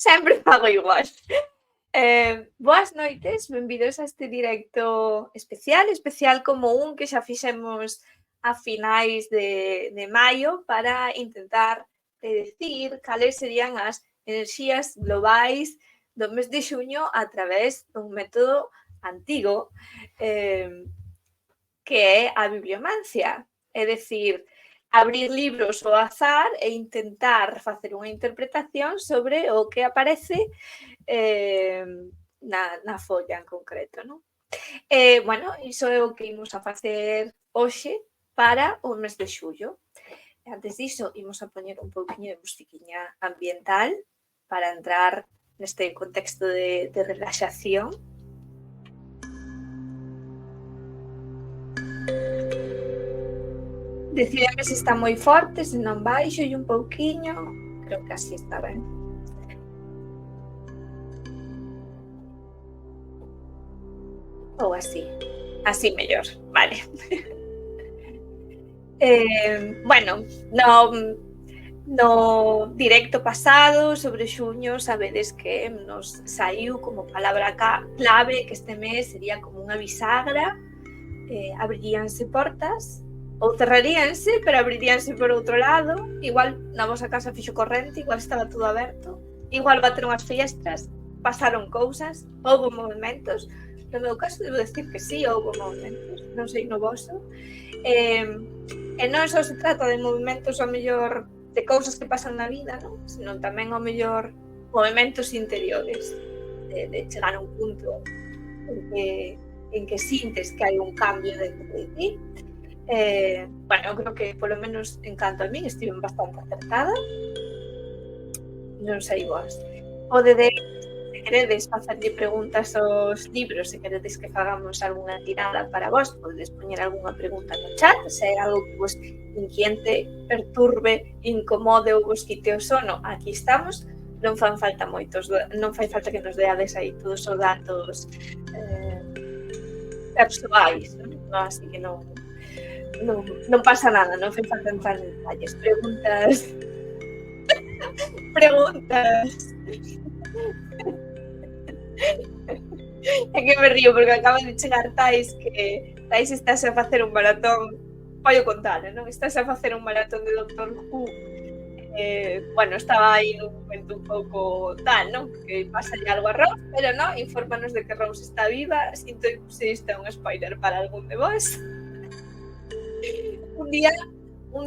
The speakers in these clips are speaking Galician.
Sempre fago igual. Boas noites, benvidos a este directo especial como un que xa fixemos a finais de maio para intentar predecir cales serían as enerxías globais do mes de xuño a través dun método antigo que é a bibliomancia, é dicir, abrir libros ao azar e intentar facer unha interpretación sobre o que aparece na folla en concreto, non? Bueno, iso é o que imos a facer hoxe para o mes de xullo. Antes diso, imos a poñer un pouquiño de musiquiña ambiental para entrar neste contexto de relaxación. Decídeme se está moi forte, se non baixo e un pouquiño. Creo que así está ben. Ou así. Así mellor, vale. Bueno, no directo pasado sobre xuño sabedes que nos saiu como palabra clave que este mes sería como unha bisagra, abriríanse portas ou cerraríanse, pero abriríanse por outro lado, igual na vosa casa fixo corrente, igual estaba todo aberto, igual bateron as fiestras, pasaron cousas, houbo movimentos. No meu caso debo decir que sí, houbo movimentos, non sei no voso. E non só se trata de movimentos ao mellor de cousas que pasan na vida, non? Senón tamén ao mellor movimentos interiores de chegar a un punto en que sintes que hai un cambio dentro de ti. Bueno, eu creo que polo menos en canto a min estive bastante acertada. Non sei vos. Podedes, se queredes, facerlle preguntas aos libros, se queredes que fagamos algunha tirada para vos, podedes poñer algunha pregunta no chat, se é algo que vos inquiente, perturbe, incomode ou vos quite o sono, aquí estamos. Non fai falta que nos deades aí todos os datos persoais, non? Así que non pasa nada, non fai falta entrar en detalles. Preguntas. É que me río porque acaba de chegar Tais, que Tais estás a facer un maratón, vai contar, non? Estás a facer un maratón de Doctor Who. Bueno, estaba aí nun momento un pouco tal, non? Que pasa algo a Rose, pero non, infórmanos de que Rose está viva. Sinto se isto é un spoiler para algún de vos. Un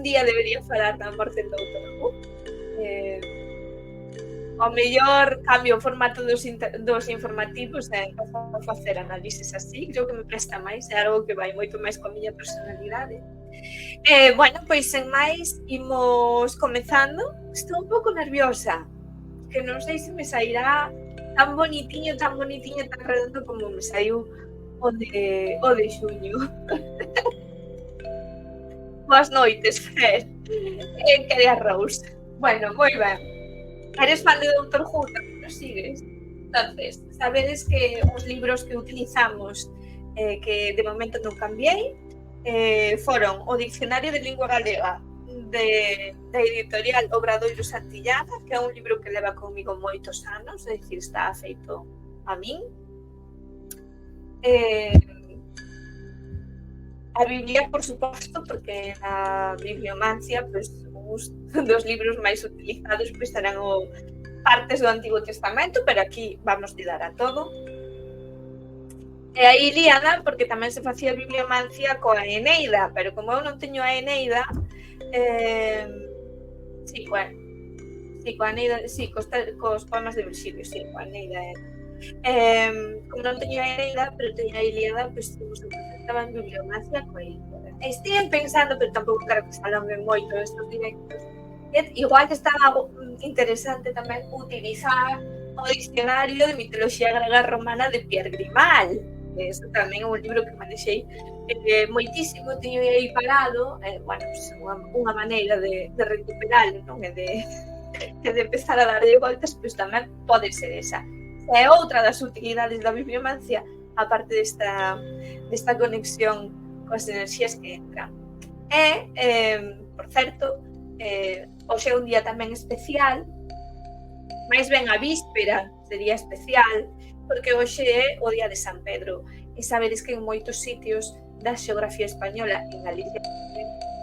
día debería falar da morte do Doctor Who. Ao mellor cambio o formato dos informativos e empezar a facer análises así, creo que me presta máis, é algo que vai moito máis coa miña personalidade. Bueno, pois sen máis, imos comezando. Estou un pouco nerviosa, que non sei se me sairá tan bonitiño, tan redondo como me saiu o de xuño. Boas noites, Fer. Que de Rose. Bueno, moi ben. Eres fan de Doctor Who, tamén nos sigues? Entonces, sabedes que os libros que utilizamos que de momento non cambiei foron o Dicionario de Lingua Galega da editorial Obradoiro Santillana, que é un libro que leva comigo moitos anos, é dicir, está feito a min. A Biblia, por suposto, porque a bibliomancia, pues, dos libros máis utilizados pois serán partes do Antigo Testamento, pero aquí vamos de dar a todo. E a Ilíada, porque tamén se facía bibliomancia coa Eneida, pero como eu non teño a Eneida, coa Eneida, cos poemas de Virgilio, coa Eneida como non teño a Eneida, pero teño a Ilíada, pois estaba en bibliomancia coa Ilíada. Estive pensando, pero tampouco quero que salgan ben moito estes directos. Igual que estaba interesante tamén utilizar o Dicionario de Mitoloxía Grega Romana de Pierre Grimal. Eso tamén é un libro que manexei moitísimo, teño aí parado, bueno, pues, unha maneira de recuperarlo, non? E de empezar a darlle voltas, pois tamén pode ser esa. É outra das utilidades da bibliomancia, aparte desta conexión coas enerxías que entran. Por certo, hoxe é un día tamén especial, máis ben a víspera sería especial, porque hoxe é o día de San Pedro. E sabedes que en moitos sitios da xeografía española, en Galicia,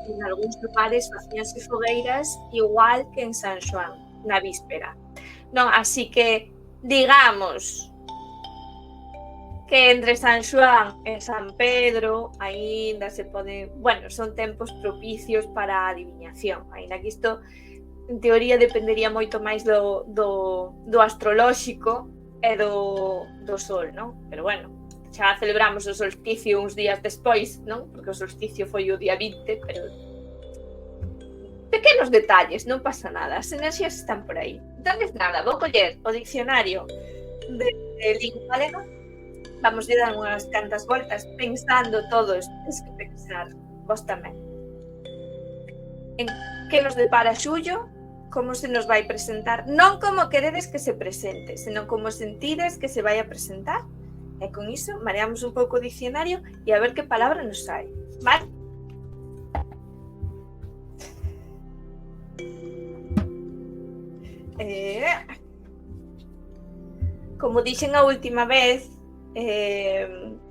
en algúns lugares facíanse fogueiras igual que en San Xoán, na víspera. Non, así que, digamos que entre San Xoán e San Pedro aínda se pode, bueno, son tempos propicios para a adivinación, aínda que isto en teoría dependería moito máis do astrolóxico e do sol, non? Pero bueno, xa celebramos o solsticio uns días despois, non? Porque o solsticio foi o día 20, pero pequenos detalles, non pasa nada, as enerxías están por aí. Entonces nada, vou coller o diccionario de lingua galega, vamos a dar unhas cantas voltas pensando todos, tens que pensar, vos tamén, en que nos depara xullo, como se nos vai presentar, non como queredes que se presente, senón como sentides que se vai a presentar. E con iso mareamos un pouco o diccionario e a ver que palabra nos sai, vale? Como dixen a última vez,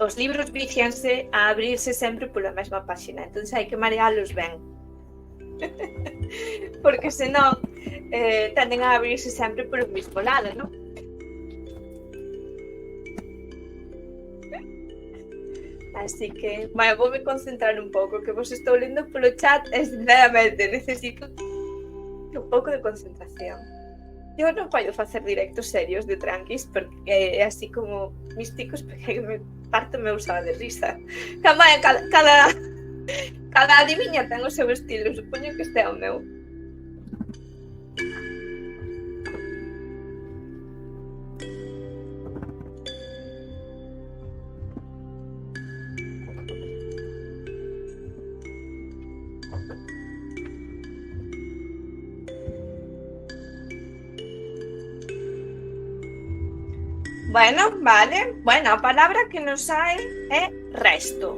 os libros vicianse a abrirse sempre pola mesma páxina, entón hai que marealos ben. Porque senón tenden a abrirse sempre polo mismo lado, non? Así que, bueno, voume concentrar un pouco, que vos estou lendo polo chat e sinceramente necesito un pouco de concentración. Eu non podo facer directos serios de tranquis porque é así como místicos, porque me parto me usaba de risa. Cada adiviña ten o seu estilo, supoño que este é o meu. Bueno, vale. Bueno, a palabra que nos sae é resto.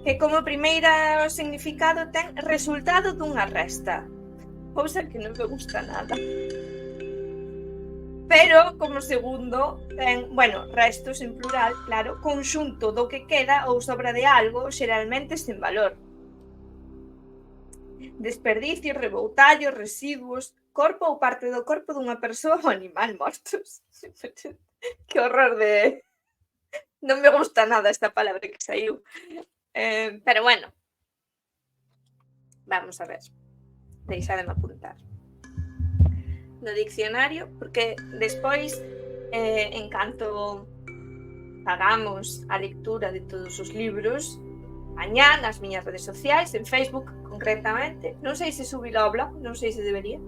Que como primeira significado ten resultado dunha resta. Cousa que non me gusta nada. Pero como segundo ten, bueno, restos en plural, claro, conxunto do que queda ou sobra de algo, xeralmente sen valor. Desperdicios, reboutallos, residuos, corpo ou parte do corpo dunha persoa ou animal mortos. Que horror de... Non me gusta nada esta palabra que saiu. Pero bueno. Vamos a ver. Deixademe apuntar. No diccionario, porque despois, en canto pagamos a lectura de todos os libros, mañá nas miñas redes sociais, en Facebook concretamente, non sei se subilo ao blog, non sei se debería,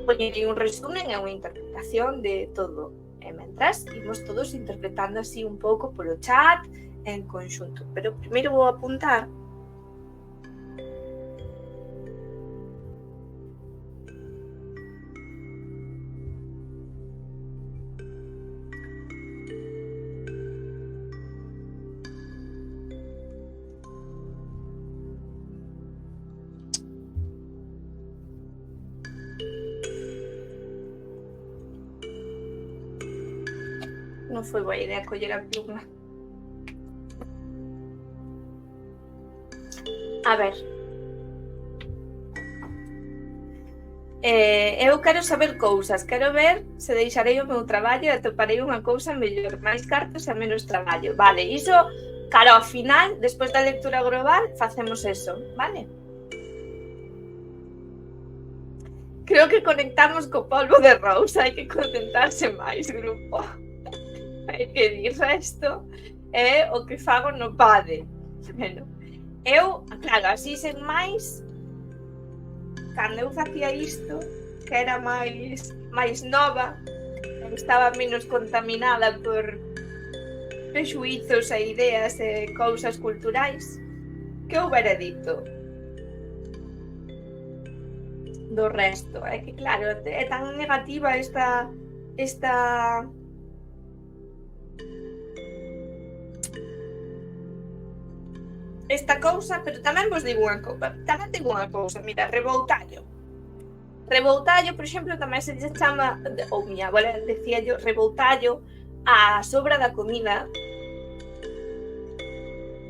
poñerei un resumen e unha interpretación de todo. E mentras, imos todos interpretando así un pouco polo chat en conxunto. Pero primeiro vou apuntar non foi boa idea coller a pluma. A ver. Eu quero saber cousas, quero ver se deixarei o meu traballo e atoparei unha cousa mellor, máis cartos e menos traballo. Vale, iso, cara, ao final, despois da lectura global, facemos eso, vale? Creo que conectamos co polvo de Rosa, hai que concentrarse máis, grupo. Hai que dir resto é o que fago no pade. Bueno, eu, claro, así sen máis, cando eu facía isto, que era máis nova, estaba menos contaminada por prexuizos e ideas e cousas culturais, que houbera dito do resto. É que, claro, é tan negativa esta cousa, pero tamén vos digo unha cousa, mira, reboutallo. Reboutallo, por exemplo, tamén se lle chama, ou miña abuela decía yo, reboutallo a sobra da comida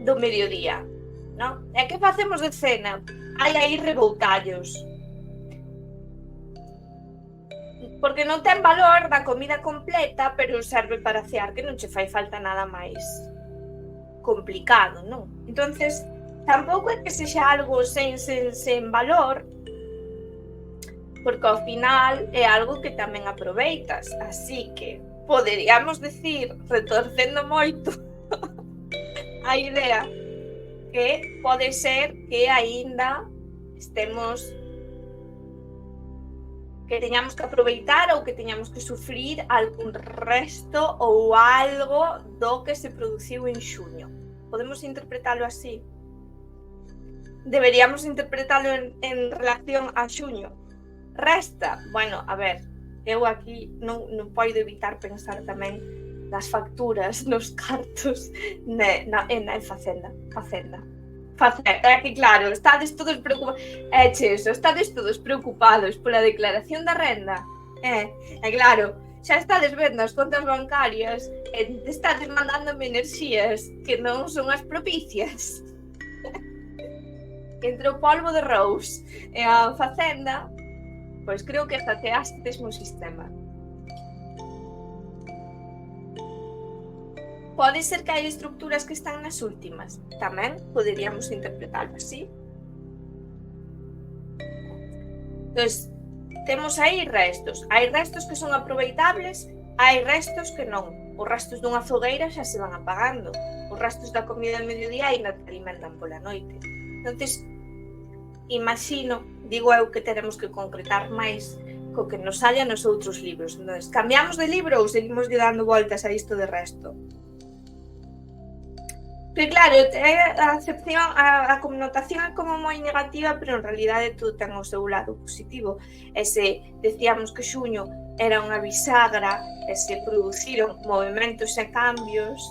do mediodía, non? E que facemos de cena? Hai aí reboutallos. Porque non ten valor da comida completa, pero serve para cear, que non che fai falta nada máis complicado, non? Entonces, tampouco é que sexa algo sen valor, porque ao final é algo que tamén aproveitas. Así que poderíamos decir, retorcendo moito a idea, que pode ser que aínda estemos, que teñamos que aproveitar ou que teñamos que sufrir algún resto ou algo do que se produciu en xuño. Podemos interpretalo así? Deberíamos interpretalo en relación a xuño. Resta, bueno, a ver, eu aquí non podo evitar pensar tamén nas facturas, nos cartos, en Facenda. É que claro, estades todos preocupados, estades todos preocupados pola declaración da renda, e claro, xa estades vendo as contas bancarias e estades mandándome enerxías que non son as propicias. Entre o polvo de Rous e a Facenda, pois creo que hackeaste o sistema. Pode ser que hai estructuras que están nas últimas. Tamén poderíamos interpretarlo así. Entón, temos aí restos. Hai restos que son aproveitables, hai restos que non. Os restos dunha fogueira xa se van apagando. Os restos da comida de mediodía ainda te alimentan pola noite. Entón, imagino, digo eu, que teremos que concretar máis co que nos salla nos outros libros. Entón, cambiamos de libro ou seguimos dando voltas a isto de resto? Pero claro, a acepción, a connotación é como moi negativa, pero en realidade todo ten o seu lado positivo. E se decíamos que xuño era unha bisagra, e se produciron movimentos e cambios,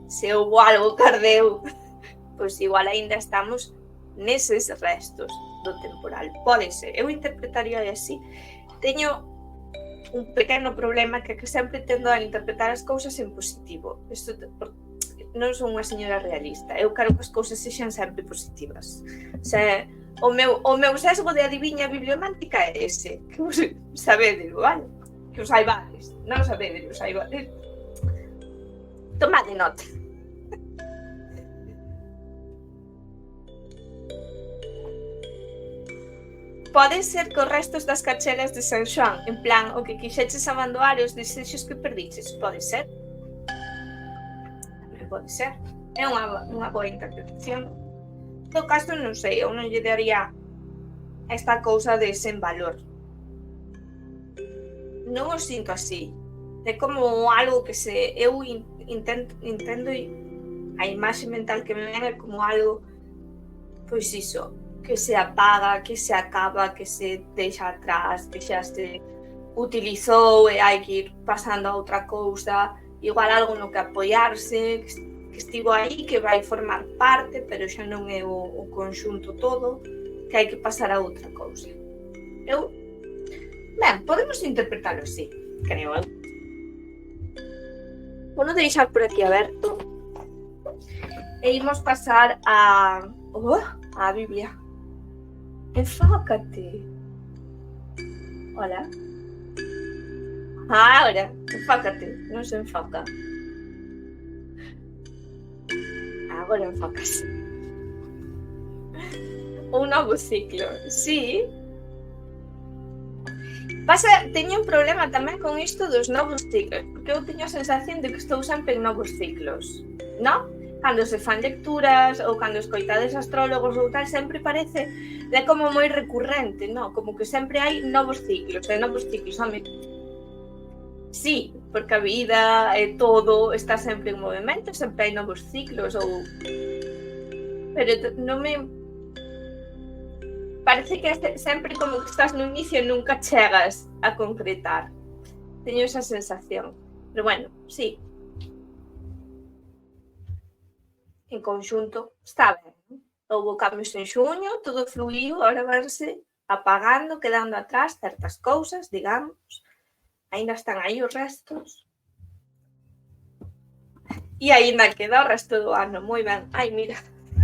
se houve algo que ardeu, pois igual aínda estamos neses restos do temporal. Pode ser, eu interpretaría así. Teño un pequeno problema que sempre tendo a interpretar as cousas en positivo. Isto non son unha señora realista, eu quero que as cousas sexan sempre positivas. O meu sesgo de adiviña bibliomántica é ese, que vos sabedes, vale? Que os saibades, non sabedes, os saibades. Tomade nota. Pode ser que os restos das cachelas de San Xoán, en plan, o que quixeches abandoar e os desexos que perdiches, pode ser? Pode ser. É unha boa interpretación. En todo caso, non sei, eu non lle daría esta cousa de sen valor. Non o sinto así. É como algo que se... Eu entendo a imaxe mental que me ven é como algo, pois iso, que se apaga, que se acaba, que se deixa atrás, que xa se utilizou e hai que ir pasando a outra cousa, igual algo no que apoiarse, que estivo aí, que vai formar parte, pero xa non é o conxunto todo, que hai que pasar a outra cousa. Podemos interpretarlo así, creo eu. Vou deixar por aquí aberto e imos pasar a Biblia. Enfócate. Hola. Ahora, enfócate, non se enfoca. Agora enfocas. Un novo ciclo, sí. Teño un problema tamén con isto dos novos ciclos, porque eu teño a sensación de que estou sempre en novos ciclos, non? Cando se fan lecturas ou cando escoitades astrólogos ou tal, sempre parece como moi recurrente, non? Como que sempre hai novos ciclos, home. Sí, porque a vida e todo está sempre en movimento, sempre hai novos ciclos, pero non me... Parece que sempre como que estás no inicio e nunca chegas a concretar. Teño esa sensación. Pero bueno, sí. En conxunto, está ben. Houve cambios en xuño, todo fluiu, ahora verse apagando, quedando atrás certas cousas, digamos. Ainda están aí os restos. E ainda queda o resto do ano. Moi ben. Ai, mira,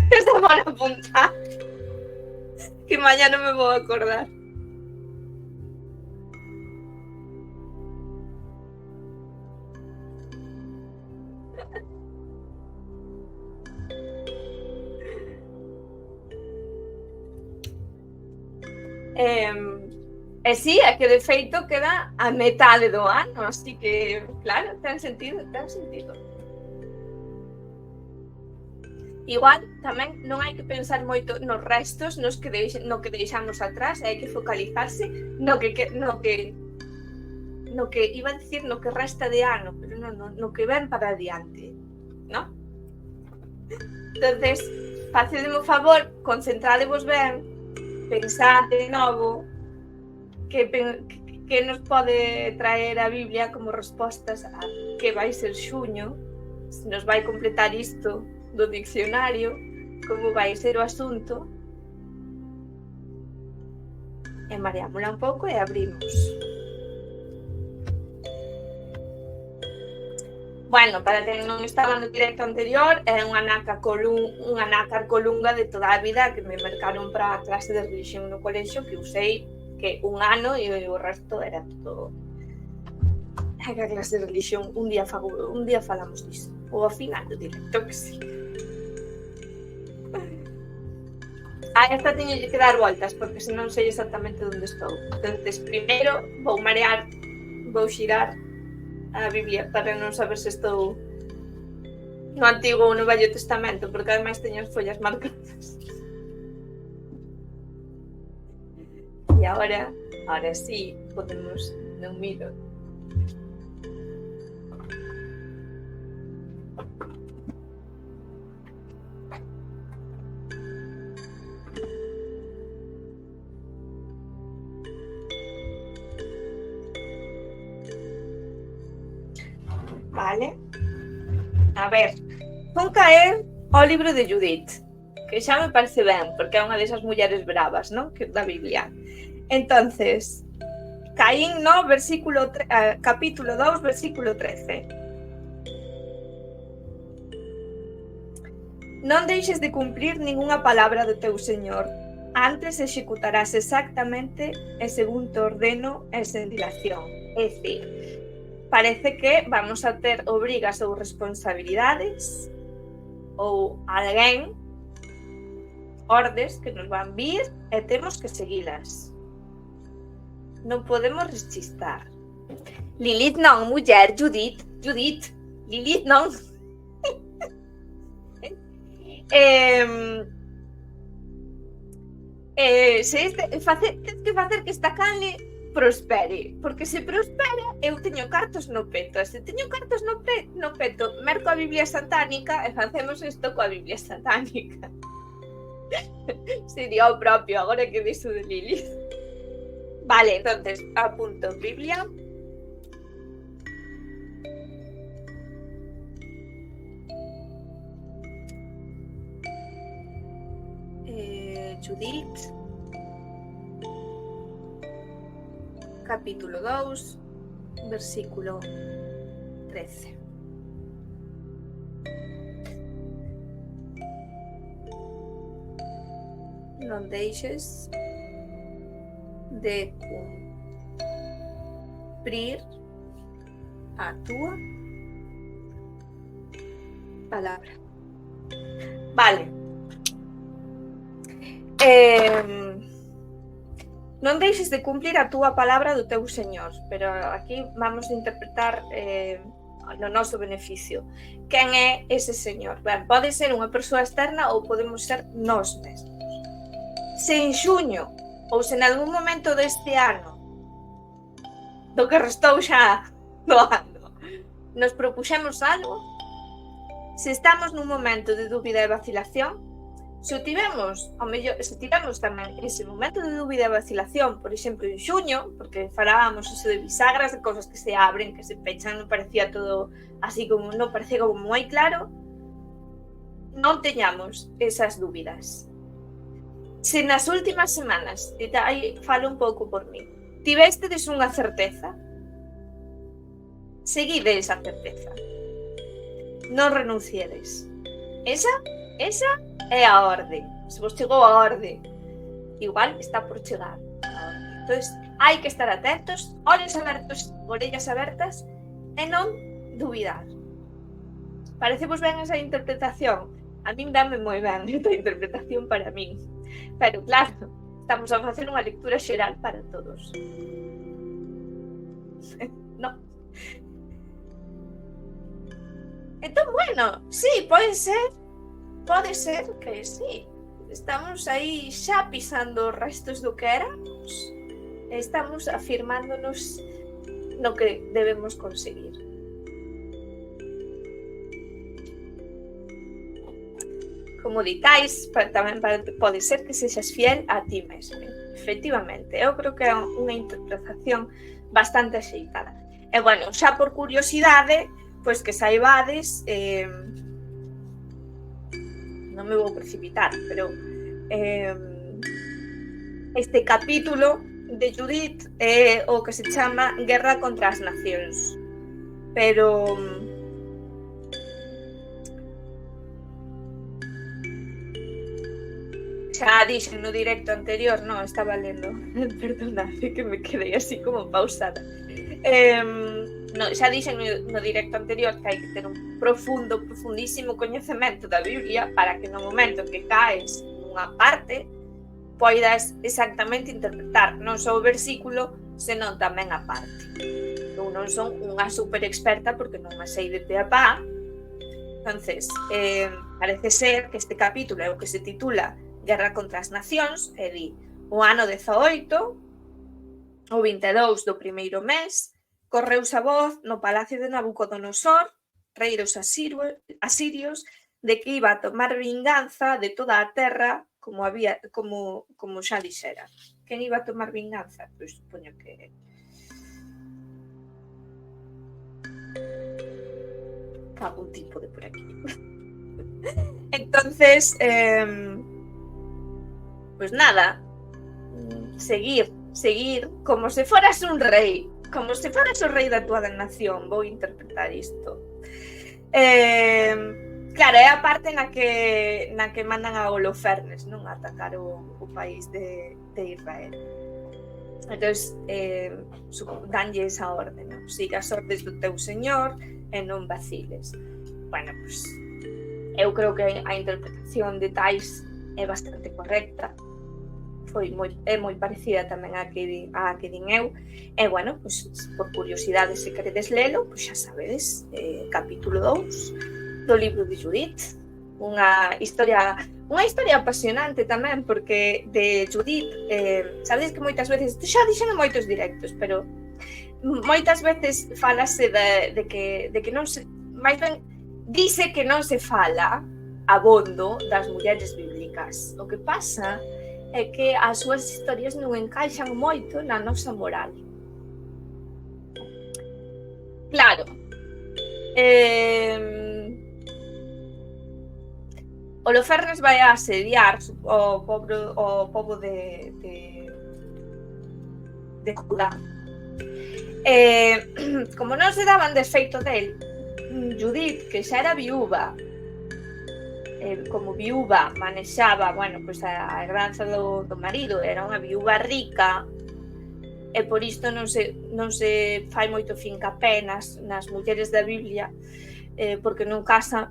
esta van a apuntar. Que mañá non me vou acordar. E sí, é que de feito queda a metade do ano, así que, claro, ten sentido, ten sentido. Igual tamén non hai que pensar moito nos restos no que deixamos atrás, hai que focalizarse no que iba a decir no que resta de ano, pero no que ven para adiante, ¿no? Entonces, facedeme o favor, concentradevos ben, pensad de novo que nos pode traer a Biblia como respostas a que vai ser xuño, se nos vai completar isto do diccionario, como vai ser o asunto, e mareámola un pouco e abrimos. Bueno, para quen non estaba no directo anterior, é unha nácar colunga de toda a vida que me marcaron para a clase de religión no colexio, que usei que un ano e o resto era todo. É que a clase de religión un día falamos disso, ou ao final do directo, que sí. Esta teño que dar voltas, porque senón sei exactamente onde estou. Entonces, primeiro vou xirar a Biblia para non saber se estou no Antigo ou no Vello Testamento, porque ademais teño as follas marcadas. E agora sí, podemos, non miro. Vale. A ver, vou caer ao libro de Judith, que xa me parece ben, porque é unha desas mulleres bravas, non? Que da Biblia. Entonces, caín no capítulo 2, versículo 13. Non deixes de cumprir ningunha palabra do teu Señor, antes executarás exactamente e según te ordeno e sen dilación. É dicir, parece que vamos a ter obrigas ou responsabilidades ou alguén, ordes que nos van vir e temos que seguilas. Non podemos rechistar. Lilith non, muller, Judith, Lilith non. Tens que facer que esta canle prospere, porque se prospera eu teño cartos no peto, e se teño cartos no peto, merco a Biblia satánica e facemos isto coa Biblia satánica. Sería o propio, agora que dixo de Lilith. Vale, entonces, apunto Biblia. Judith. Capítulo 2, versículo 13. Non deixes de cumprir a túa palabra. Vale. Non deixes de cumplir a túa palabra do teu Señor, pero aquí vamos a interpretar no noso beneficio. Quen é ese Señor? Ben, pode ser unha persoa externa ou podemos ser nós mesmos. Se en xuño ou se en algún momento deste ano, do que restou xa do ano, nos propuxemos algo, se estamos nun momento de dúbida e vacilación, se tivemos tamén ese momento de dúbida e vacilación, por exemplo, en xuño, porque falábamos iso de bisagras, de cosas que se abren, que se pechan, non parecía todo así como, non parecía como moi claro, non teñamos esas dúbidas. Se nas últimas semanas, e aí falo un pouco por mí, tivestedes unha certeza, seguide esa certeza. Non renunciedes. Esa é a orde. Se vos chegou a orde, igual está por chegar a orde. Entón, hai que estar atentos, ollos abertos, orellas abertas, e non dubidar. Parece vos ben esa interpretación? A min dame moi ben esta interpretación para min. Pero claro, estamos a facer unha lectura xeral para todos. Non. Entón, bueno, sí, pode ser que sí. Estamos aí xa pisando os restos do que éramos. Estamos afirmándonos no que debemos conseguir. Como ditais, tamén pode ser que sexas fiel a ti mesmo. Efectivamente, eu creo que é unha interpretación bastante axeitada. E, bueno, xa por curiosidade, pois que saibades, non me vou precipitar, pero este capítulo de Judith é o que se chama Guerra contra as Nacións. Pero xa dixen no directo anterior, non, estaba lendo, perdonade que me quedei así como pausada. No, xa dixen no directo anterior que hai que ter un profundísimo coñecemento da Biblia para que no momento que caes nunha parte poidas exactamente interpretar non só o versículo, senón tamén a parte. Eu non son unha super experta porque non a sei de pe a pa. Entonces, parece ser que este capítulo é o que se titula Guerra contra as Nacións, e di o ano 18, o 22 do primeiro mes, correuse a voz no palacio de Nabucodonosor, rei dos asirios, de que iba a tomar vinganza de toda a terra como xa dixera. Quen iba a tomar vinganza? Pois supoño que algún tipo de por aquí. Entonces, pues nada, seguir como se foras un rei, como se foras o rei da tua nación. Vou interpretar isto. Claro, é a parte na que mandan a Holofernes, non, a atacar o país de Israel. Entón, danlle esa orde, non? Siga as ordes do teu señor e non vaciles. Bueno, pues eu creo que a interpretación de Tais é bastante correcta. É moi parecida tamén a que din eu. E, bueno, pues, por curiosidade, se queredes lelo, pues xa sabedes, capítulo 2 do libro de Judith. Unha historia apasionante tamén, porque de Judith, sabedes que moitas veces, xa dixen en moitos directos, pero moitas veces falase de que non se, máis ben, dice que non se fala abondo das mulleres bíblicas. O que pasa é que as súas historias non encaixan moito na nosa moral. Claro, Holofernes vai a asediar o pobo de Judá. Como non se daban desfeito del, Judith, que xa era viúva, como viúva manexaba, bueno, pues a heranza do marido, era unha viúva rica, e por isto non se fai moito fincapé nas mulleres da Biblia, porque non casa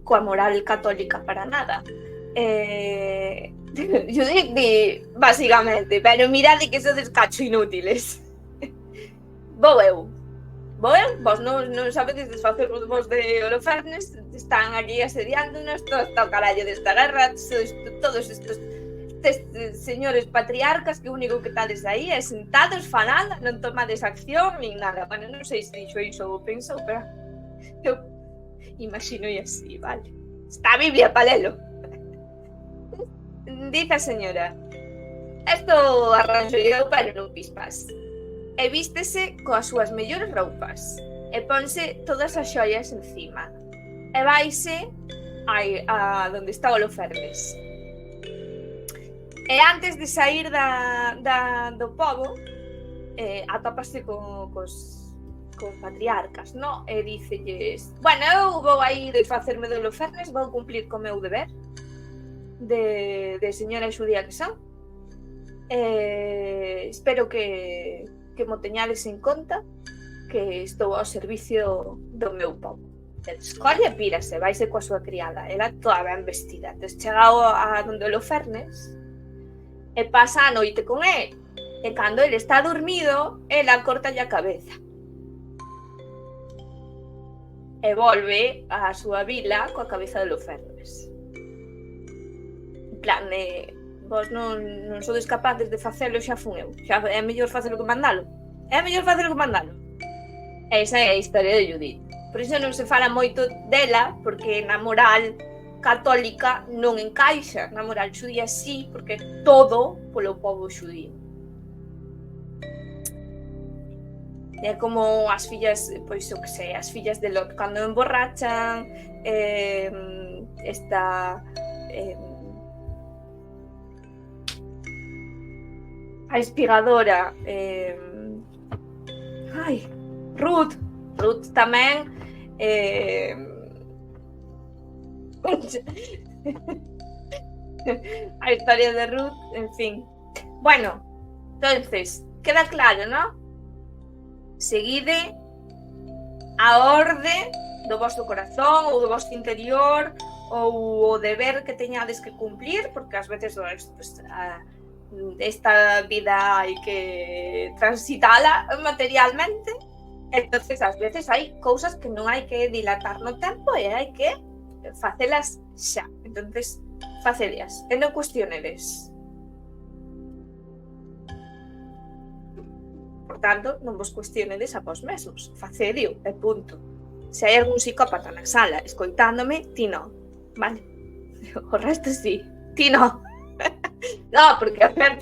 coa moral católica para nada. Judith di, basicamente, pero mirade que sodes cacho inútiles. Vou eu, vos non sabedes desfacer vos de Holofernes, están aquí asediándonos, todo está o carallo desta guerra, todos estes señores patriarcas que o único que tades aí é sentados falando, non tomades acción nin nada. Bueno, non sei se dixo iso ou pensou, pero eu imagino así, vale. Está a Biblia para lelo. Dice a señora, esto arranxo eu para non pispas. E vístese coas súas mellores roupas e ponse todas as xoias encima e vaise a donde está Holofernes. E antes de sair do pobo, atópase cos patriarcas, no? E dícelles, bueno, eu vou aí de facerme de Holofernes, vou cumplir co meu deber de señora xudía que son. Espero que mo teñades en conta, que estou ao servicio do meu pobo. Escolle e pírase, vaise coa súa criada, ela toda ben vestida. Entón, chegado a donde Holofernes e pasa a noite con el. E cando ele está dormido, ela cortalle a cabeza. E volve á súa vila coa cabeza de Holofernes. En plan, vos non sodes capaces de facelo, xa fun eu. Xa é mellor facelo que mandalo. Esa é a historia de Judith. Por iso non se fala moito dela, porque na moral católica non encaixa. Na moral xudía sí, porque todo polo pobo xudío. É como as fillas, pois o que sei, as fillas de Lot cando emborrachan, esta a espigadora, Ruth tamén, a historia de Ruth, en fin. Bueno, entonces, queda claro, ¿no? Seguide a orde do vosso corazón ou do vosso interior ou o deber que teñades que cumplir, porque ás veces pues, esta vida hai que transitala materialmente, entonces ás veces hai cousas que non hai que dilatar no tempo e hai que facelas xa. Entonces, facelas e non cuestionedes. Por tanto, non vos cuestionedes a vos mesmos. Facedio, e punto. Se hai algún psicópata na sala escoitándome, ti non. Vale? O resto sí. Ti non. No, porque a ver,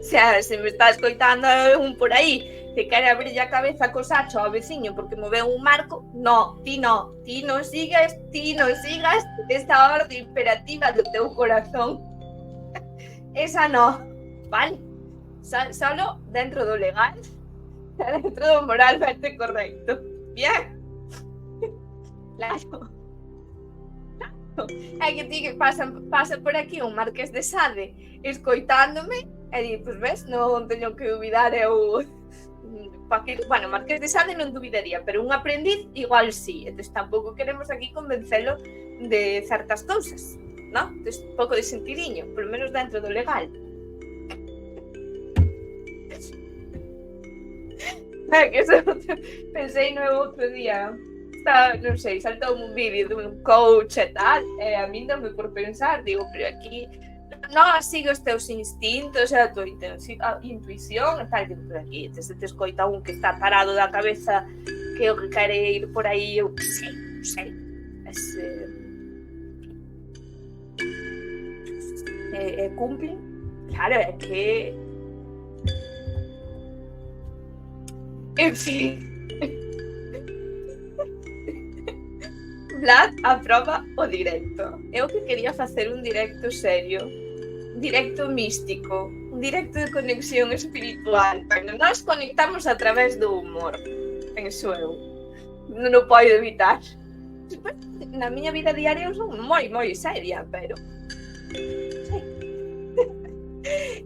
se me está escoitando un por aí que quere abrir a cabeza co sacho ao veciño porque moveu un marco, no, ti non sigas esta orde imperativa do teu corazón. Esa no, vale? Solo dentro do legal, dentro do moralmente correcto. Bien? Claro. É que ti que pasa por aquí un marqués de Sade escoitándome e di, pues ves, non teño que dubidar eu. Bueno, marqués de Sade non dubidaría, pero un aprendiz igual sí. Entón tampouco queremos aquí convencelo de certas cousas, ¿no? Entón un pouco de sentidiño, polo menos dentro do legal. Que eso pensei no outro día, non sei, saltou un vídeo dun coach e tal, e a mí non me por pensar, digo, pero aquí non sigue os teus instintos e a tua intuición e tal, digo, pero aquí te escoita un que está parado da cabeza que o que quere ir por aí, eu que sei, non sei, cumplen, claro, é que en fin. Vlad aproba o directo. Eu que quería facer un directo serio, un directo místico, un directo de conexión espiritual. Bueno, nós conectamos a través do humor, penso eu. Non o podo evitar. Na miña vida diaria eu son moi seria, pero...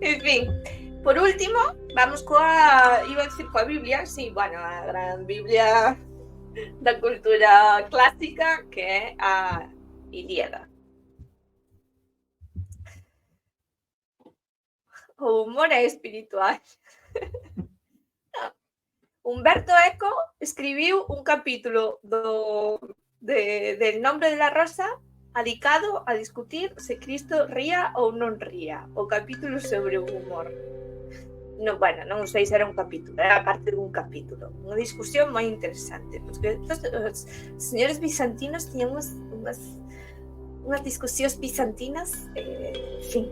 En fin, por último, vamos iba a decir coa Biblia, sí, bueno, a gran Biblia da cultura clásica, que é a Ilíada. O humor é espiritual. Humberto Eco escribiu un capítulo del Nombre de la Rosa adicado a discutir se Cristo ría ou non ría. O capítulo sobre o humor. No, bueno, non sei se era un capítulo, era parte dun capítulo. Unha discusión moi interesante, porque os señores bizantinos tiñan unhas discusións bizantinas, en fin.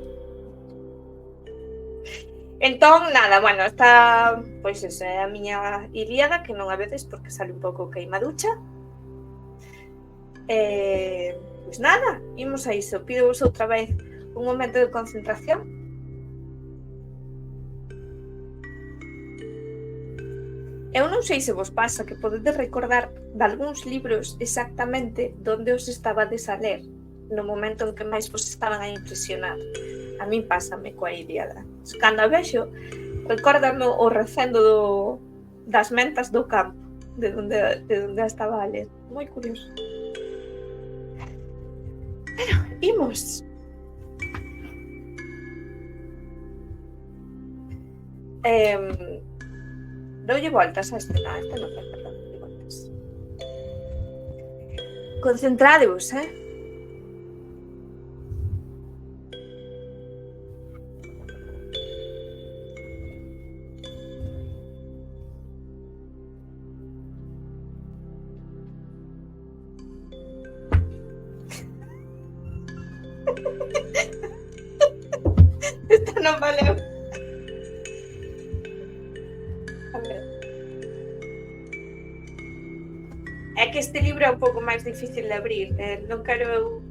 Entón, nada, bueno, esta, pois esa é a miña Ilíada, que non a veces porque sale un pouco queimaducha. Pois nada, imos a iso. Pido vos outra vez un momento de concentración. Eu non sei se vos pasa que podedes recordar de algúns libros exactamente onde os estabades a ler no momento en que máis vos estaban a impresionar. A min pásame coa Ilíada. Cando a vexo, recórdame o recendo das mentas do campo, de onde a estaba a ler. Moi curioso. Pero, imos. Doulle voltas a este, non, perdón, doulle voltas. Concentradevos, Esta non valeu. A ver. É que este libro é un pouco máis difícil de abrir. Non quero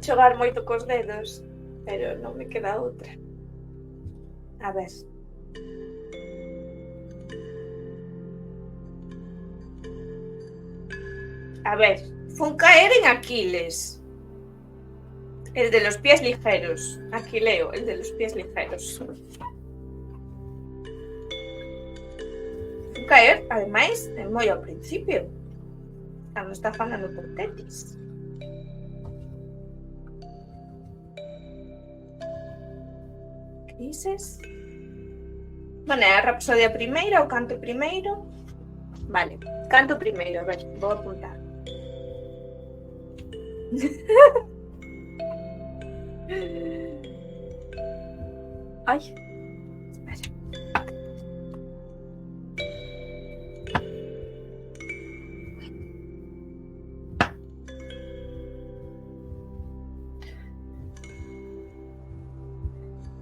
xogar moito cos dedos, pero non me queda outra. A ver. A ver, fun caer en Aquiles. El de los pies ligeros. Aquí leo, el de los pies ligeros. Fun caer, ademais, moi ao principio. Cando está falando por Tetis. Que dices? Bueno, é a rapsodia primeira, o canto primeiro. Vale, canto primeiro, a ver, vou apuntar. Ai, espera.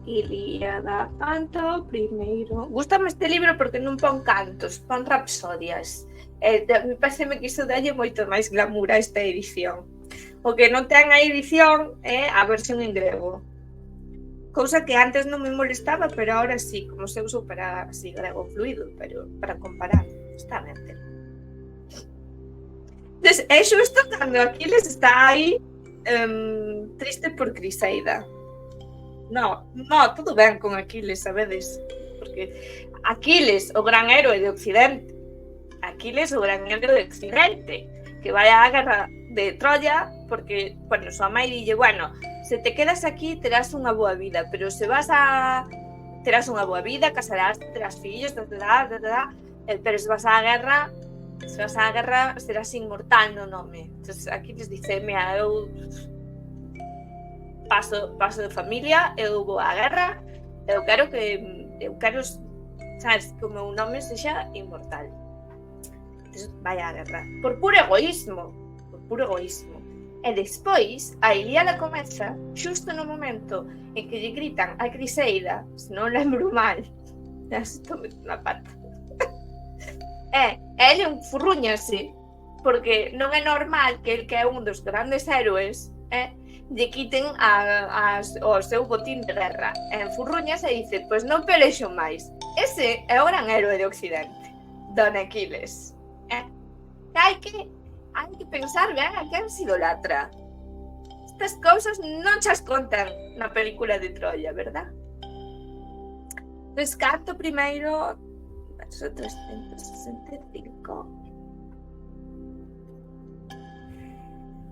Ilíada, canto primeiro. Gústame este libro porque non pon cantos, pon rapsodias. Me parece que iso dalle moito máis glamour a esta edición. O que non ten a edición é a versión en grego. Cousa que antes non me molestaba, pero ahora sí, como se uso para así, grego fluido, pero para comparar, está ben. Entonces, é xusto cando Aquiles está aí triste por Criseida. No, todo ben con Aquiles, sabedes? Porque Aquiles, o gran héroe de Occidente, que vai á guerra de Troya, porque, bueno, súa mãe dille, bueno, se te quedas aquí terás unha boa vida, pero se vas terás unha boa vida, casarás, terás fillos, pero se vas á guerra serás inmortal no nome. Entonces, aquí les dice, mira, eu paso de familia, eu vou á guerra, eu quero, sabes, que o meu nome sexa inmortal. Entonces, vai á guerra. Por puro egoísmo. E despois, a Ilíada comeza xusto no momento en que lle gritan a Criseida, se non lembro mal, estou metendo a pata. Ele enfurruñase, porque non é normal que el que é un dos grandes héroes lle quiten o seu botín de guerra. Enfurruñase e dice, pois non pelexo máis. Ese é o gran héroe de Occidente, Don Aquiles. Hai que pensar ben a quen se idolatra. Estas cousas non chas contan na película de Troya, verdad? Descarto primeiro verso 365.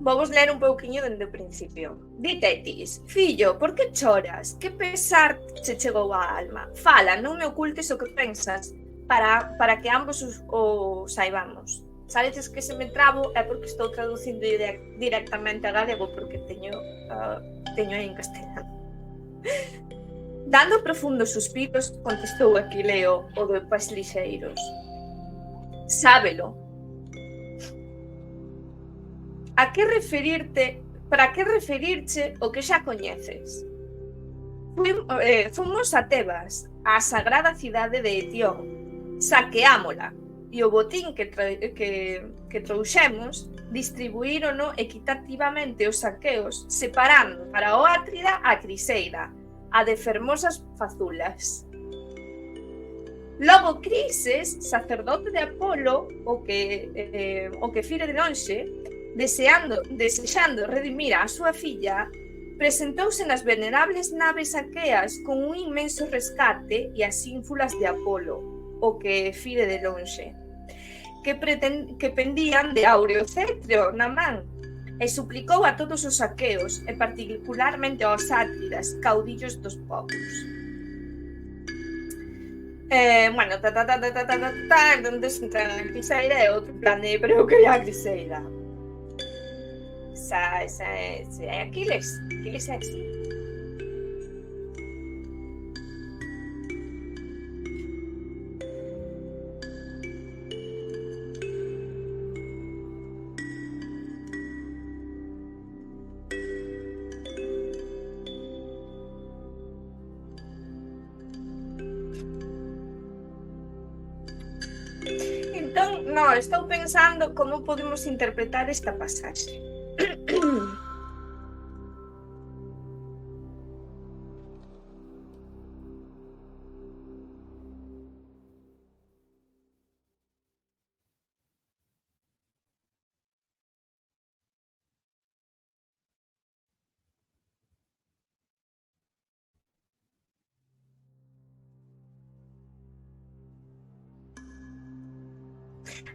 Vamos ler un pouquiño dende o principio. Di Tetis, fillo, por que choras? Que pesar che chegou á alma? Fala, non me ocultes o que pensas, para que ambos o saibamos. Sabedes que se me trabo é porque estou traducindo directamente a galego, porque teño aí en castelano. Dando profundos suspiros, contestou Aquileo, o de Pais Lixeiros. Sábelo. Para que referirche o que xa coñeces? Fomos a Tebas, a sagrada cidade de Etión, saqueámola, e o botín que trouxemos distribuírono equitativamente os saqueos, separando para o Átrida a Criseida, a de fermosas fazulas. Logo Crises, sacerdote de Apolo, o que fire de lonxe, desexando redimir a súa filla, presentouse nas venerables naves aqueas con un inmenso rescate e as ínfulas de Apolo, o que fire de lonxe, que pendían de áureo cetro na man, e suplicou a todos os aqueos, e particularmente aos Átridas, caudillos dos povos. Bueno, entonces entran a Criseida e outro plan de pero que é a Criseida. Esa é Aquiles é ese. Entón, no, estou pensando como podemos interpretar esta pasaxe.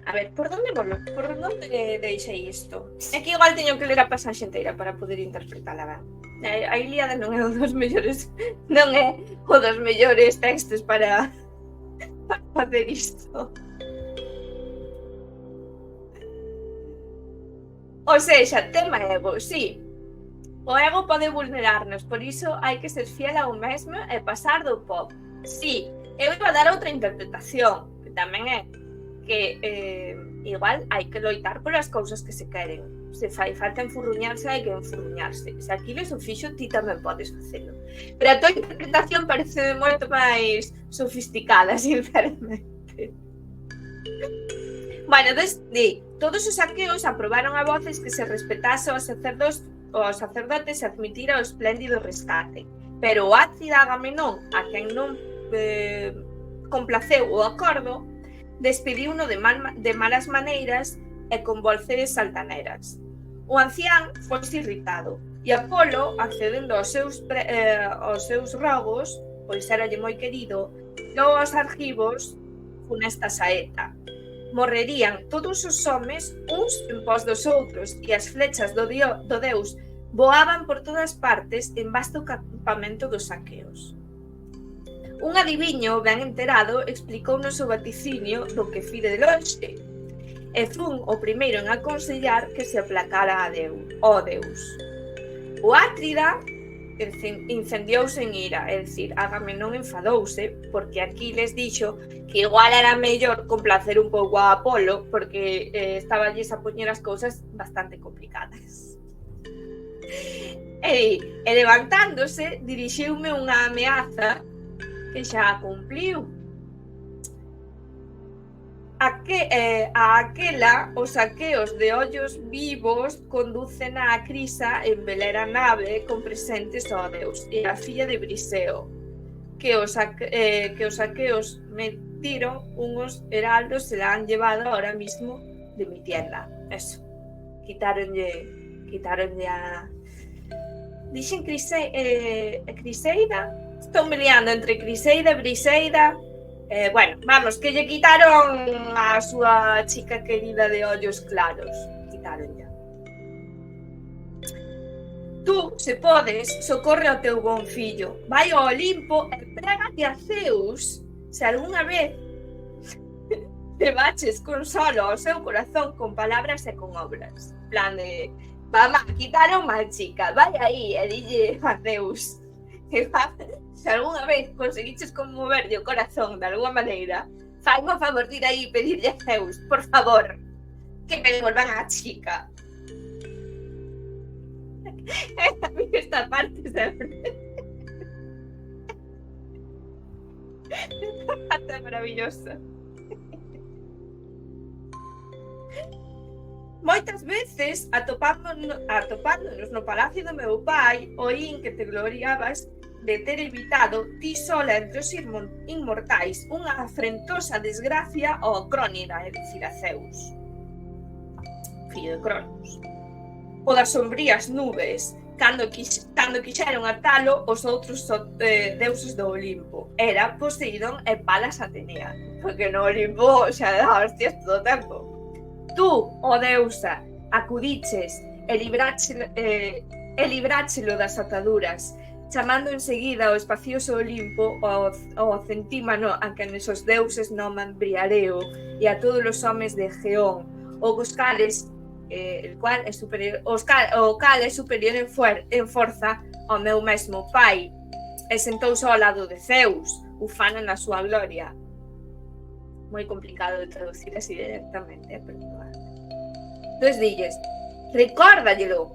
A ver, por onde deixei isto? É que igual teño que ler a pasaxe inteira para poder interpretala ben. A Ilíada non é un dos mellores, non é o dos mellores textos para facer isto. O sexa, tema ego, sí. O ego pode vulnerarnos, por iso hai que ser fiel ao mesmo e pasar do pop. Sí, eu iba a dar outra interpretación, que tamén é que igual hai que loitar polas cousas que se queren. Se fai falta enfurruñarse, hai que enfurruñarse. Se Aquiles o fixo, ti tamén podes facelo. Pero a tua interpretación parece moito máis sofisticada, sinceramente. Bueno, desde todos os aqueos aprobaron a voces que se respetase aos sacerdotes e admitira o espléndido rescate. Pero o Átrida Agamenón, a quen non complaceu o acordo, despediuno de malas maneiras e con voces altaneras. O ancián foise irritado, e Apolo, accedendo aos seus rogos, pois eralle moi querido, dou aos argivos funesta saeta. Morrerían todos os homes uns en pos dos outros, e as flechas do deus voaban por todas partes en vasto campamento dos aqueos. Un adiviño ben enterado explicounos o vaticinio do que fire de lonxe, e fun o primeiro en aconsellar que se aplacara ao deus. O Átrida incendiouse en ira, é dicir, Agamenón enfadouse, porque Aquiles dixo que igual era mellor complacer un pouco a Apolo, porque estaballles a poñer as cousas bastante complicadas. E levantándose, dirixiume unha ameaza que xa cumpliu. A aquela, os aqueos de ollos vivos conducen a Crisa en velera nave con presentes ao deus e a filla de Briseo, que os aqueos metiron unhos heraldos se la han llevado ahora mismo de mi tienda. Eso, quitaronlle a... Dixen Criseida? Estou me liando entre Criseida e Briseida. Bueno, vamos, que lle quitaron a súa chica querida de ollos claros. Quitaron ya. Tú, se podes, socorre ao teu bon fillo. Vai ao Olimpo e prégate a Zeus se algunha vez te baches consolo ao seu corazón con palabras e con obras. Plan de, mamá, quitaron má chica, vai aí e dille a Zeus. Se algunha vez conseguiches conmoverlle o corazón de alguna maneira, faime o favor de ir aí e pedirlle a Zeus, por favor, que me devolvan a chica. A mí esta parte sempre... Esta parte é maravillosa. Moitas veces, atopándonos no palacio do meu pai, oín que te gloriabas de ter evitado ti sola entre os inmortais unha afrentosa desgracia ao Crónida, é dicir, a Zeus, fillo de Cronos. O das sombrías nubes, cando quixeron atalo os outros deuses do Olimpo. Era Poseidón e Palas Atenea, porque no Olimpo xa dá hostias todo o tempo. Tú, ó deusa, acudiches e libráchelo das ataduras, chamando enseguida o espacioso Olimpo ao centímano a quenes os deuses noman Briareo e a todos os homes de Geón, os cales o cal é superior en forza ao meu mesmo pai, e sentouse ao lado de Zeus, ufana na súa gloria. Moi complicado de traducir así directamente, pero entón dilles, recórdallelo,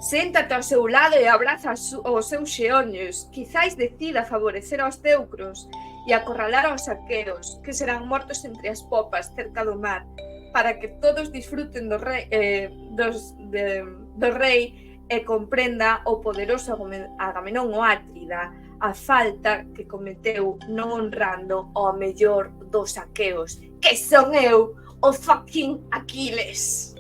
séntate ao seu lado e abraza os seus xeonllos, quizáis decida favorecer aos teucros e acorralar aos aqueos, que serán mortos entre as popas cerca do mar, para que todos disfruten do rei e comprenda o poderoso Agamenón o Átrida a falta que cometeu non honrando ao mellor dos aqueos, que son eu, o fucking Aquiles.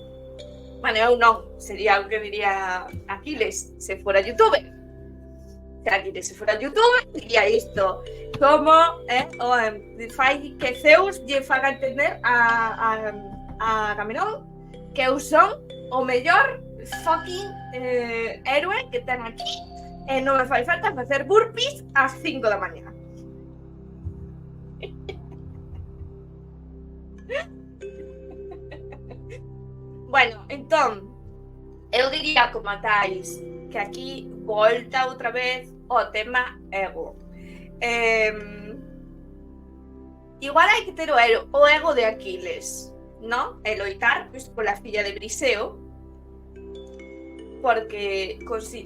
Bueno, eu non, sería o que diría Aquiles se fora youtuber. Se Aquiles se fora youtuber, diría isto, como fai que Zeus lle faga entender a Agamenón que eu son o mellor fucking héroe que ten aquí e non me fai falta facer burpees ás 5 da mañá. Bueno, entón, eu diría como tais que aquí volta outra vez o tema ego. Igual hai que ter o ego de Aquiles, ¿no? E loitar pois, pola filla de Briseo, porque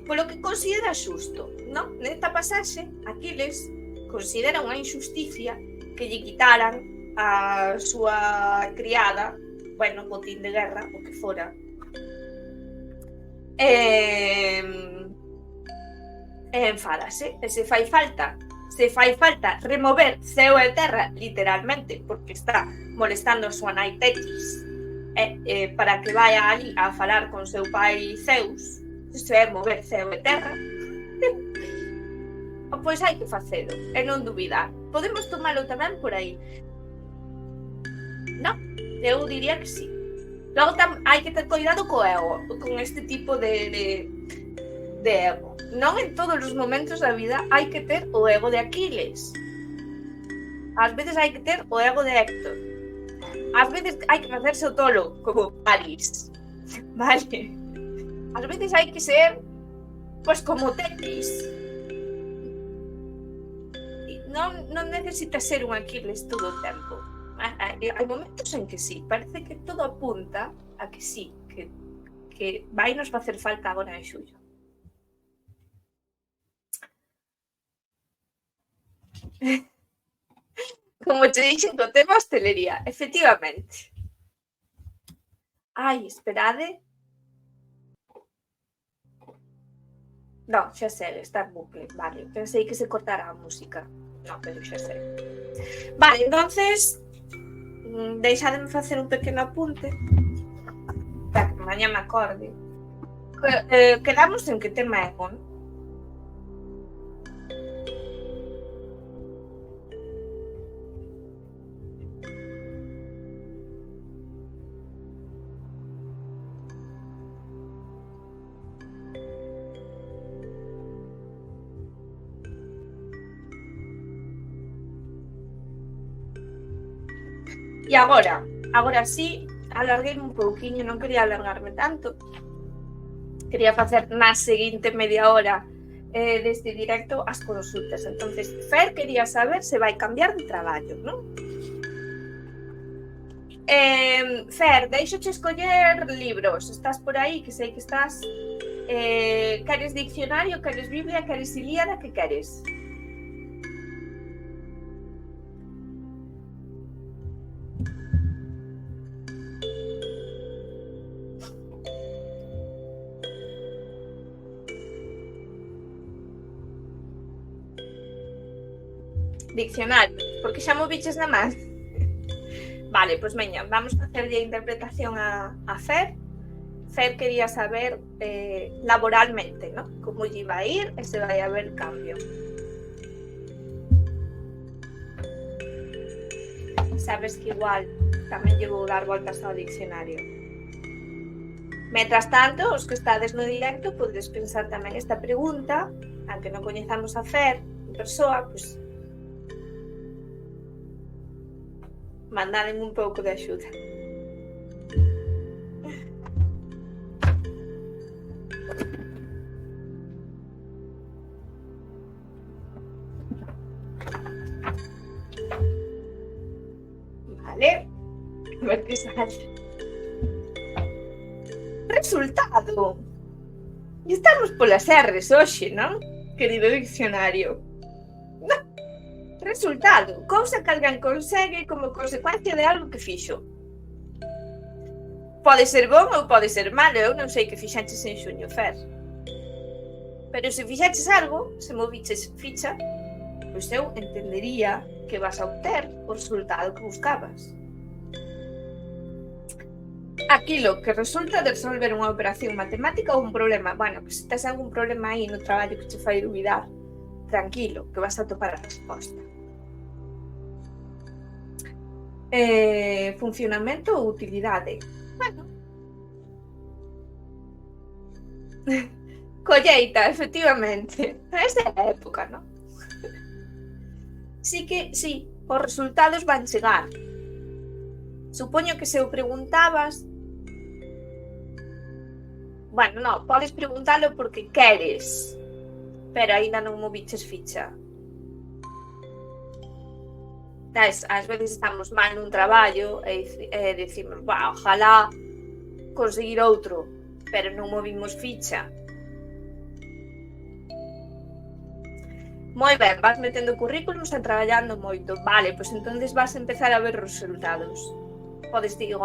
polo que considera xusto, ¿no? Nesta pasaxe, Aquiles considera unha injusticia que lle quitaran a súa criada, bueno, botín de guerra, o que fora, enfádase, e se fai falta remover ceo e terra, literalmente, porque está molestando a súa nai Tetis, para que vaya ali a falar con seu pai Zeus, isto é mover ceo e terra, pois hai que facelo, e non dubidar. Podemos tomalo tamén por aí. Non, eu diría que sí. Logo hai que ter cuidado co ego, con este tipo de ego. Non en todos os momentos da vida hai que ter o ego de Aquiles. Ás veces hai que ter o ego de Héctor. Ás veces hai que facerse o tolo, como Paris. Vale? Ás veces hai que ser, pois, como Tetis. Non necesita ser un Aquiles todo o tempo. Hai momentos en que sí, parece que todo apunta a que sí, que vai nos facer falta agora en xullo. Como te dixen co tema hostelería, efectivamente. Ai, esperade. Non, xa sei, está en bucle, vale. Pensei que se cortara a música. Non, pero xa sei. Vale, entonces, deixademe facer un pequeno apunte para que mañá me acorde. Quedamos en que tema é, non? E agora sí, alarguei un pouquiño, non quería alargarme tanto. Quería facer na seguinte media hora deste directo as consultas. Entonces, Fer quería saber se vai cambiar de traballo, non? Fer, deixoche escoller libros. Estás por aí, que sei que estás. Queres diccionario, queres Biblia, queres Ilíada, que queres? Diccionario, porque xa mo biches na man. Vale, pois veña, vamos a hacerlle a interpretación a Fer. Fer quería saber laboralmente, ¿no? Como lle iba a ir e se vai a haber cambio. Sabes que igual tamén lle vou dar voltas ao diccionario. Mentras tanto, os que estades no directo podedes pensar tamén esta pregunta, aunque non coñezamos a Fer en persoa, pois mandaden un pouco de axuda. Vale, a ver que sale. Resultado. E estamos polas R's hoxe, non? Querido diccionario. Resultado, cousa que alguén consegue como consecuencia de algo que fixo. Pode ser bom ou pode ser malo, eu non sei que fixaches en xuño, Fer. Pero se fixaches algo, se moviches ficha, pois eu entendería que vas a obter o resultado que buscabas. Aquilo que resulta de resolver unha operación matemática ou un problema. Bueno, que se tes algún problema aí no traballo que te fai dubidar, tranquilo, que vas a topar a resposta. Funcionamento ou utilidade. Bueno. Colleita, efectivamente. Esa é a época, non? Sí que, sí, os resultados van chegar. Supoño que se o preguntabas... Bueno, non, podes preguntalo porque queres, pero aínda non moviches ficha. Ás veces estamos mal nun traballo e decimos, ojalá conseguir outro, pero non movimos ficha. Moi ben, vas metendo currículums e traballando moito. Vale, pois entonces vas a empezar a ver os resultados. Podes ter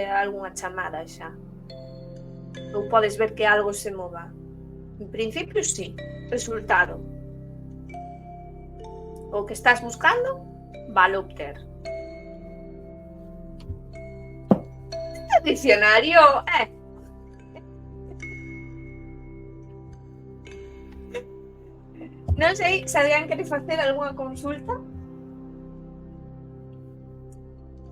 algunha chamada xa. Ou podes ver que algo se mova. En principio, sí. Resultado. O que estás buscando, vale obter. Este diccionario, Non sei se alguén quere facer algunha consulta.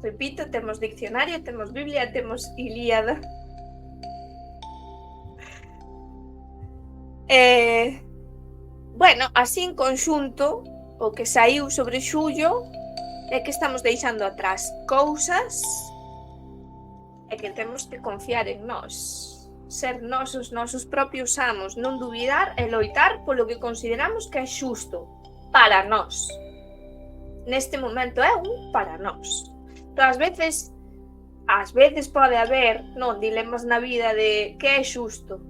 Repito, temos diccionario, temos Biblia, temos Ilíada. Bueno, así en conxunto, o que saiu sobre xullo é que estamos deixando atrás cousas e que temos que confiar en nós, ser nós os nosos propios amos, non dubidar e loitar polo que consideramos que é xusto para nós. Neste momento é un para nós. Pero ás veces pode haber dilemas na vida de que é xusto.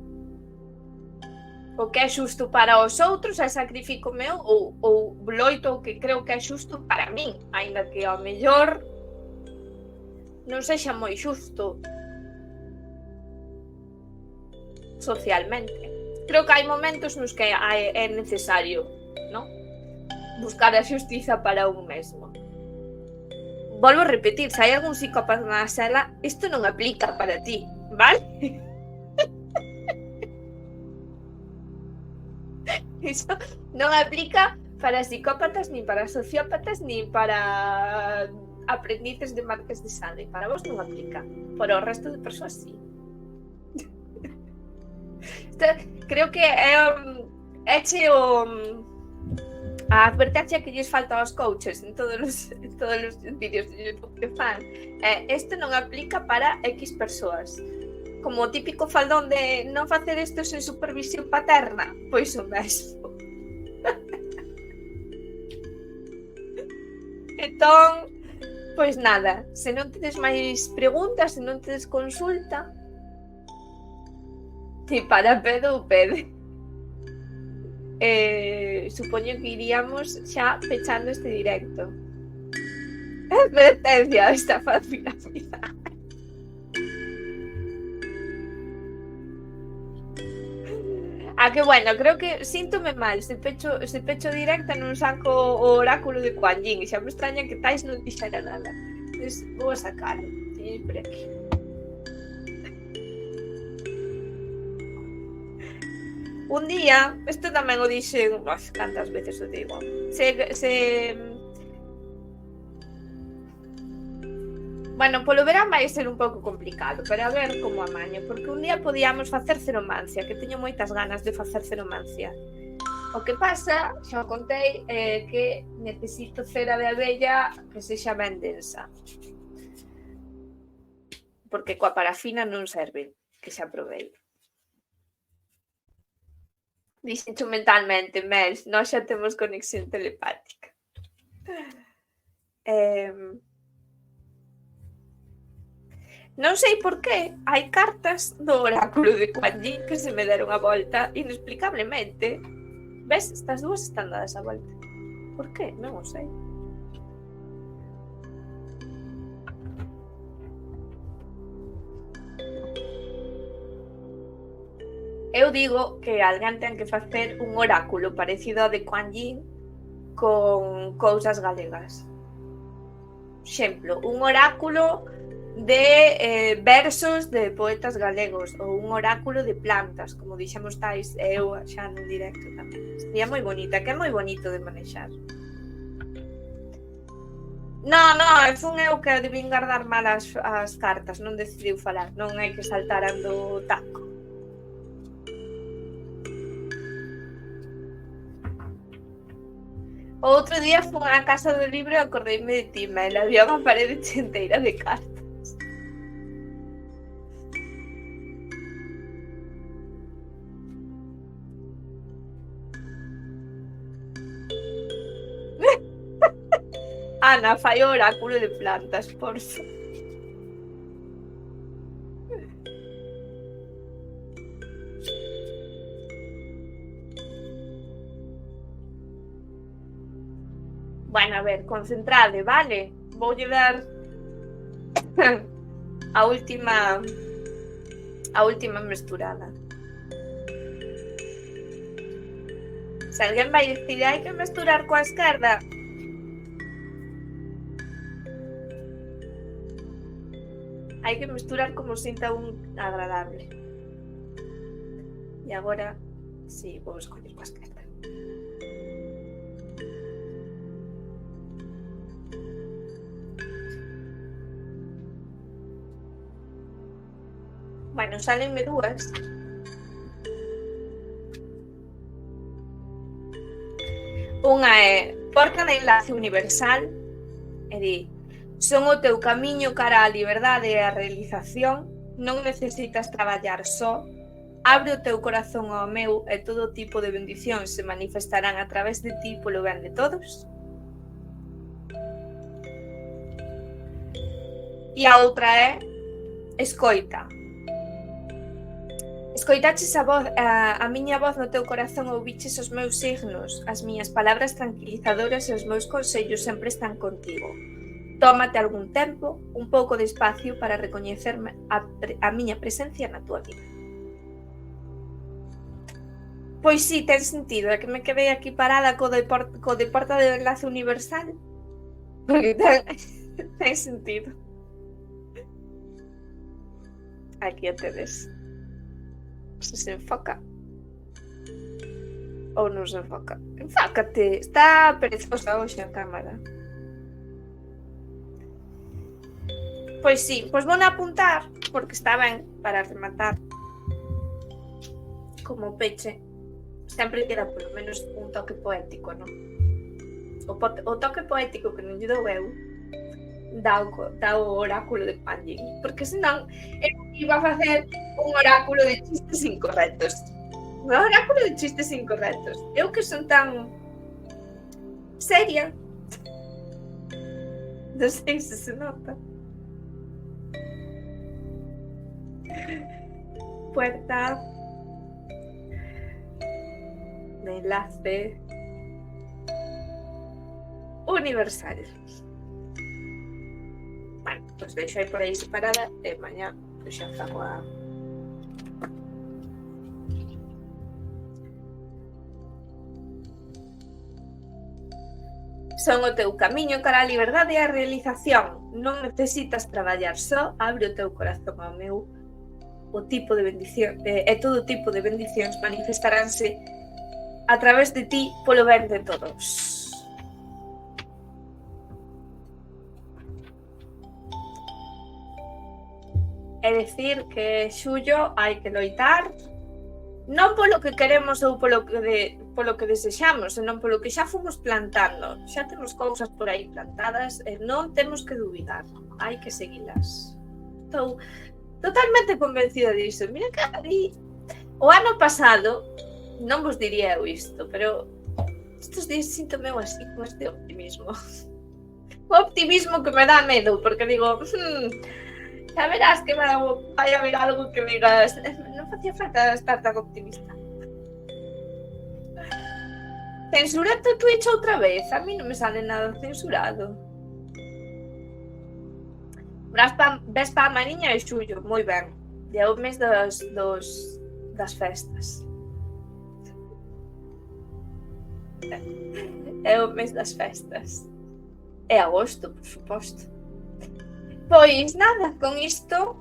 O que é xusto para os outros é sacrifico meu ou loito o que creo que é xusto para min, aínda que ao mellor non sexa moi xusto socialmente. Creo que hai momentos nos que é necesario, non? Buscar a xustiza para un mesmo. Volvo a repetir, se hai algún psicópata na sala, isto non aplica para ti, vale? Iso non aplica para psicópatas, ni para sociópatas, ni para aprendices de Marqués de Sade. Para vos non aplica. Para o resto de persoas, sí. Creo que é a advertencia que lles falta aos coaches en todos os vídeos de YouTube que fan. Isto non aplica para X persoas. Como o típico faldón de non facer isto sen supervisión paterna, pois o mesmo. Entón, pois nada, se non tedes máis preguntas, se non tedes consulta, ti para pedo ou pede. Supoño que iríamos xa pechando este directo. Advertencia, está fácil a vida. Que bueno, creo que síntome mal se pecho directa non saco o oráculo de Kuan Yin e xa me extraña que Tais non dixera nada. Entón, vou a sacalo. Teño por aquí. Un día, isto tamén o dixen, cantas veces o digo, bueno, polo verán vai ser un pouco complicado, pero a ver como amaño, porque un día podíamos facer ceromancia, que teño moitas ganas de facer ceromancia. O que pasa, xa o contei, que necesito cera de abella que sexa ben densa. Porque coa parafina non serve, que xa probei. Dixencho mentalmente, Mel, nós xa temos conexión telepática. Non sei por qué hai cartas do oráculo de Kuan Yin que se me deron a volta inexplicablemente. Ves, estas dúas están dadas a volta. Por qué? Non o sei. Eu digo que alguén ten que facer un oráculo parecido ao de Kuan Yin con cousas galegas. Exemplo, un oráculo de versos de poetas galegos ou un oráculo de plantas, como dixemos Tais eu xa nun directo tamén. Sería moi bonita, que é moi bonito de manexar. Non, fun eu que debín guardar mal as cartas, non decidiu falar, non hai que saltaran do taco. O outro día fun á casa do libro e acordeime de ti, Mel, había unha parede chenteira de cartas. Ana, fai o oráculo de plantas, porfa. Bueno, a ver, concentrade, vale? Voulle dar a última mesturada. Se alguén vai dicir, hai que mesturar coa esquerda, hai que mesturar como sinta un agradable. E agora, sí, vou escoller coa esquerda. Bueno, salenme dúas. Unha é porta de enlace universal, e di, son o teu camiño cara á liberdade e á realización, non necesitas traballar só, abre o teu corazón ao meu e todo tipo de bendicións se manifestarán a través de ti polo ben de todos. E a outra é escoita. Escoitaches a miña voz no teu corazón, ouviches os meus signos, as miñas palabras tranquilizadoras e os meus consellos sempre están contigo. Tómate algún tempo, un pouco de espacio para recoñecerme a miña presencia na tua vida. Pois sí, ten sentido, é que me quedei aquí parada co de porta de enlace universal, porque ten sentido. Aquí o tedes. Se enfoca ou non se enfoca. Enfócate, está perezosa hoxe a cámara. Pois sí, pois vou apuntar porque está ben para rematar como peche. Sempre queda polo menos un toque poético, non? O toque poético que non lle dou eu dá o oráculo de Kuan Yin, porque senón eu iba a facer un oráculo de chistes incorrectos. Un oráculo de chistes incorrectos. Eu que son tan seria. Non sei se se nota. Puerta de enlace universal. Bueno, pues deixo aí por aí separada e mañá xa fago Son o teu camiño cara á liberdade e á realización. Non necesitas traballar só, abre o teu corazón ao meu. O tipo de bendición, e todo tipo de bendicións manifestaránse a través de ti polo ben de todos. É dicir que xullo hai que loitar non polo que queremos ou polo que desexamos, senón polo que xa fomos plantando. Xa temos cousas por aí plantadas e non temos que dubidar, hai que seguilas. Estou totalmente convencida disso. Mira que o ano pasado, non vos diría eu isto, pero estes días síntome así con este optimismo. O optimismo que me dá medo, porque digo, xa verás que vai haber algo que digas, non facía falta estar tan optimista. Censuraste o Twitch outra vez? A mí non me sale nada censurado. Ves pa a Mariña e xullo, moi ben. É o mes das festas. É o mes das festas. É agosto, por suposto. Pois nada, con isto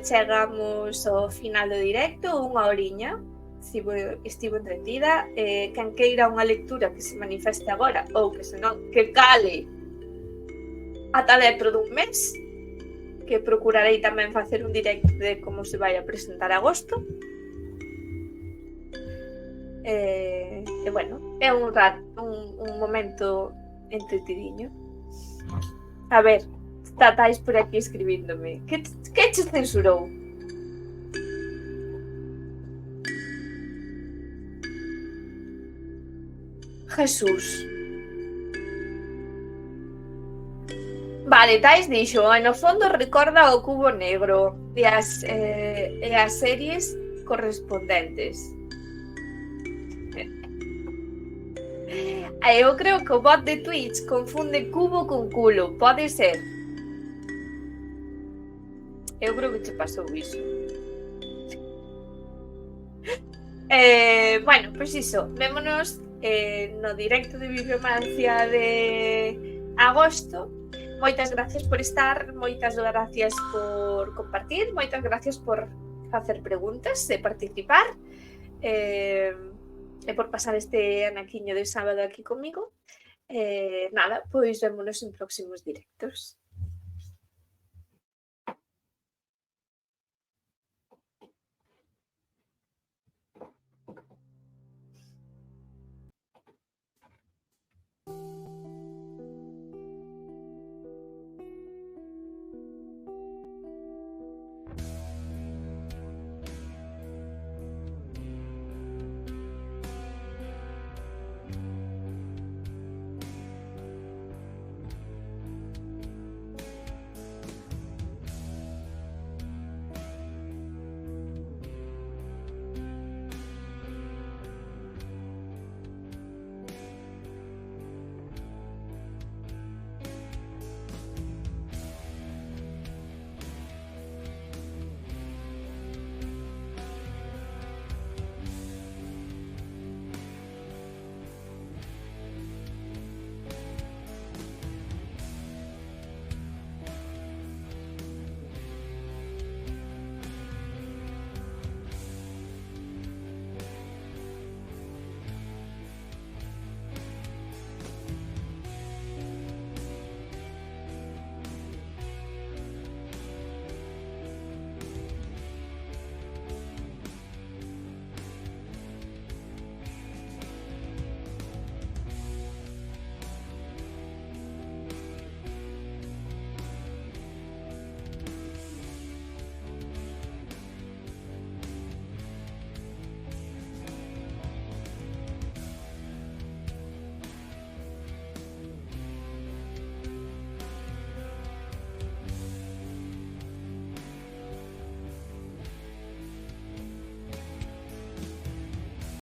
chegamos ao final do directo, unha horiña. Estivo entretida. Quen queira unha lectura que se manifeste agora ou que senón que cale ata dentro dun mes, que procurarei tamén facer un directo de como se vai a presentar agosto. E bueno, é un momento entretidiño. A ver, estáis por aquí escribíndome. Que che censurou? Jesús. Vale, Tais dixo, no fondo recorda o Cubo Negro e as series correspondentes. Eu creo que o bot de Twitch confunde cubo con culo, pode ser. Eu creo que che pasou iso. Bueno, pois iso, vémonos no directo de Bibliomancia de agosto. Moitas gracias por estar, moitas gracias por compartir, moitas gracias por facer preguntas e participar e por pasar este anaquiño de sábado aquí comigo. Nada, pois vémonos en próximos directos.